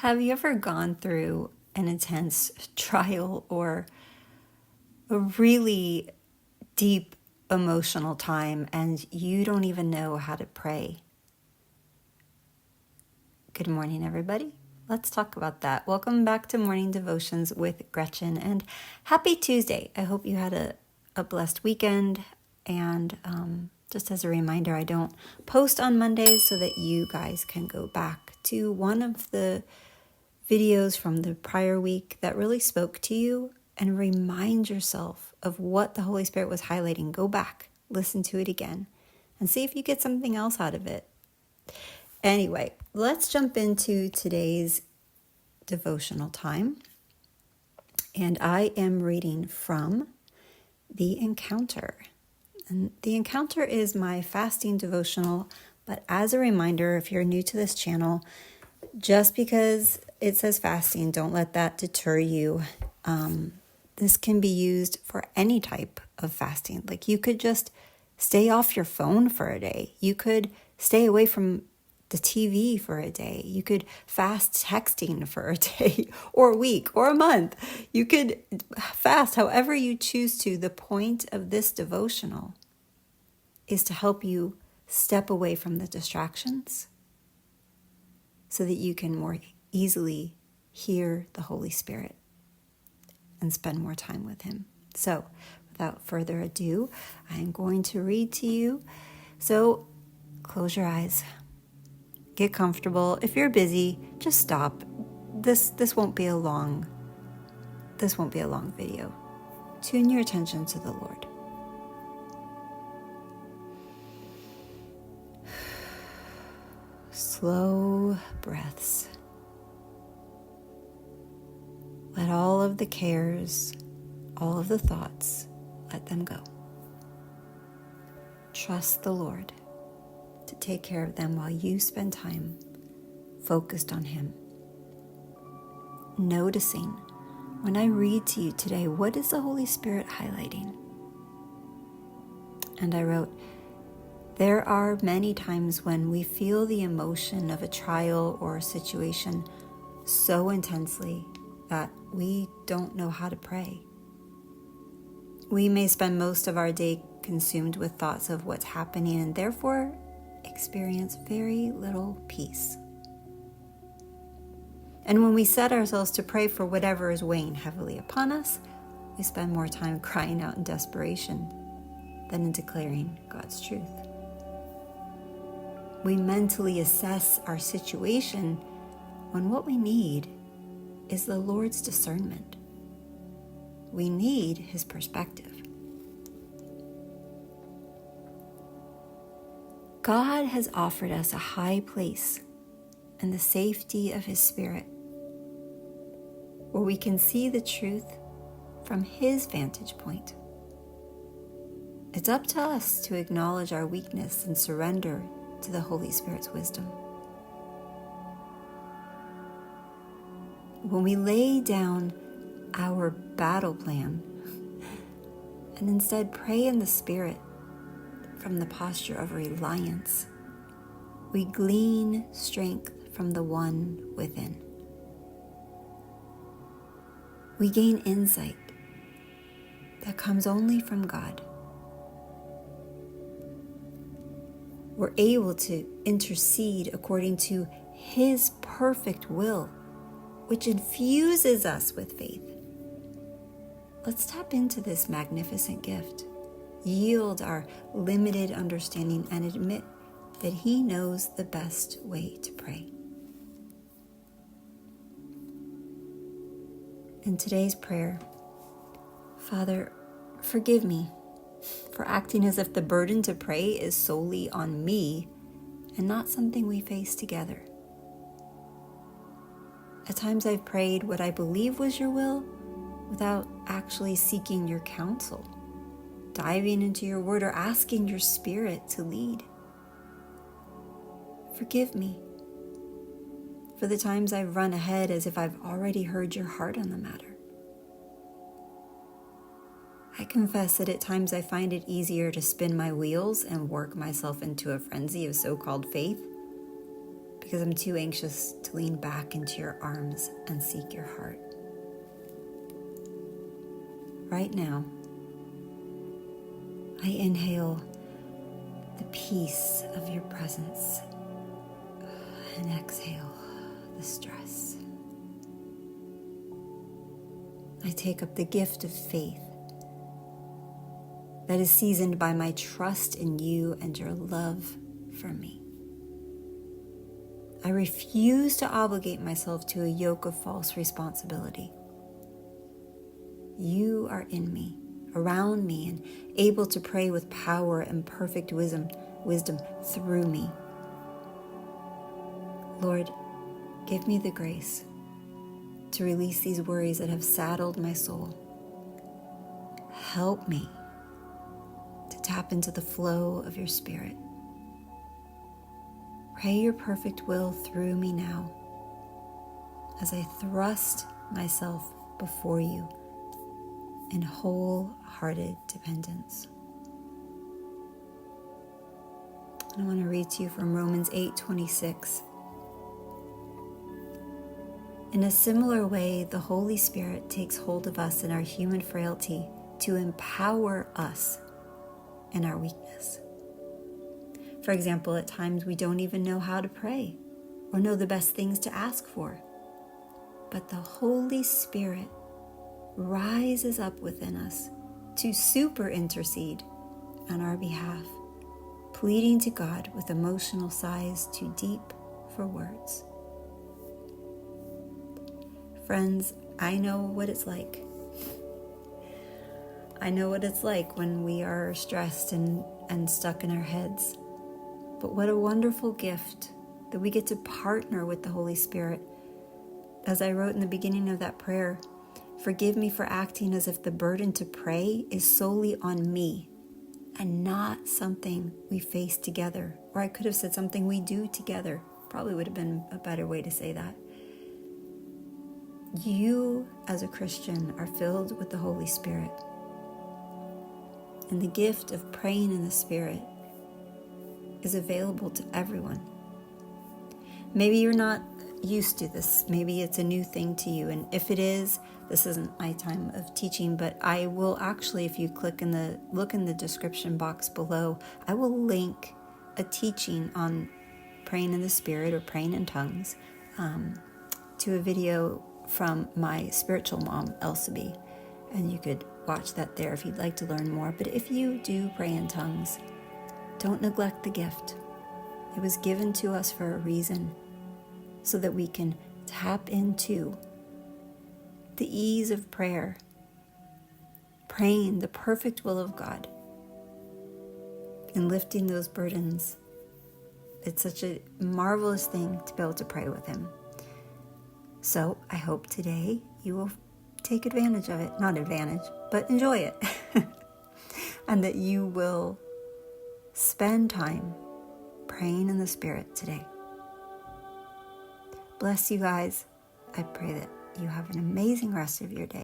Have you ever gone through an intense trial or a really deep emotional time and you don't even know how to pray? Good morning, everybody. Let's talk about that. Welcome back to Morning Devotions with Gretchen, and happy Tuesday. I hope you had a blessed weekend. And just as a reminder, I don't post on Mondays so that you guys can go back to one of the videos from the prior week that really spoke to you and remind yourself of what the Holy Spirit was highlighting. Go back, listen to it again, and see if you get something else out of it. Anyway, let's jump into today's devotional time. And I am reading from The Encounter. And The Encounter is my fasting devotional, but as a reminder, if you're new to this channel, just because it says fasting, don't let that deter you. This can be used for any type of fasting. Like you could just stay off your phone for a day. You could stay away from the TV for a day. You could fast texting for a day or a week or a month. You could fast however you choose to. The point of this devotional is to help you step away from the distractions so that you can more easily hear the Holy Spirit and spend more time with Him. So, without further ado, I am going to read to you. So, close your eyes. Get comfortable. If you're busy, just stop. This won't be a long video. Tune your attention to the Lord. Slow breaths. Let all of the cares, all of the thoughts, let them go. Trust the Lord to take care of them while you spend time focused on Him. Noticing when I read to you today, what is the Holy Spirit highlighting? And I wrote, there are many times when we feel the emotion of a trial or a situation so intensely that we don't know how to pray. We may spend most of our day consumed with thoughts of what's happening and therefore experience very little peace. And when we set ourselves to pray for whatever is weighing heavily upon us, we spend more time crying out in desperation than in declaring God's truth. We mentally assess our situation when what we need is the Lord's discernment. We need His perspective. God has offered us a high place in the safety of His Spirit, where we can see the truth from His vantage point. It's up to us to acknowledge our weakness and surrender to the Holy Spirit's wisdom. When we lay down our battle plan and instead pray in the Spirit from the posture of reliance, we glean strength from the one within. We gain insight that comes only from God. We're able to intercede according to His perfect will, which infuses us with faith. Let's tap into this magnificent gift, yield our limited understanding, and admit that He knows the best way to pray. In today's prayer, Father, forgive me for acting as if the burden to pray is solely on me and not something we face together. At times I've prayed what I believe was your will without actually seeking your counsel, diving into your word, or asking your Spirit to lead. Forgive me for the times I've run ahead as if I've already heard your heart on the matter. I confess that at times I find it easier to spin my wheels and work myself into a frenzy of so-called faith because I'm too anxious to lean back into your arms and seek your heart. Right now, I inhale the peace of your presence and exhale the stress. I take up the gift of faith that is seasoned by my trust in you and your love for me. I refuse to obligate myself to a yoke of false responsibility. You are in me, around me, and able to pray with power and perfect wisdom through me. Lord, give me the grace to release these worries that have saddled my soul. Help me to tap into the flow of your Spirit. Pray your perfect will through me now as I thrust myself before you in wholehearted dependence. And I want to read to you from Romans 8:26. In a similar way, the Holy Spirit takes hold of us in our human frailty to empower us in our weakness. For example, at times we don't even know how to pray or know the best things to ask for. But the Holy Spirit rises up within us to super intercede on our behalf, pleading to God with emotional sighs too deep for words. Friends, I know what it's like. I know what it's like when we are stressed and stuck in our heads. But what a wonderful gift that we get to partner with the Holy Spirit. As I wrote in the beginning of that prayer, forgive me for acting as if the burden to pray is solely on me and not something we face together. Or I could have said something we do together. Probably would have been a better way to say that. You, as a Christian, are filled with the Holy Spirit. And the gift of praying in the Spirit is available to everyone. Maybe you're not used to this. Maybe it's a new thing to you. And if it is, this isn't my time of teaching, but I will actually, if you look in the description box below, I will link a teaching on praying in the Spirit or praying in tongues to a video from my spiritual mom, Elsabe. And you could watch that there if you'd like to learn more. But if you do pray in tongues, don't neglect the gift. It was given to us for a reason, so that we can tap into the ease of prayer, praying the perfect will of God, and lifting those burdens. It's such a marvelous thing to be able to pray with Him. So I hope today you will take advantage of it. Not advantage, but enjoy it. And that you will spend time praying in the Spirit today. Bless you guys. I pray that you have an amazing rest of your day.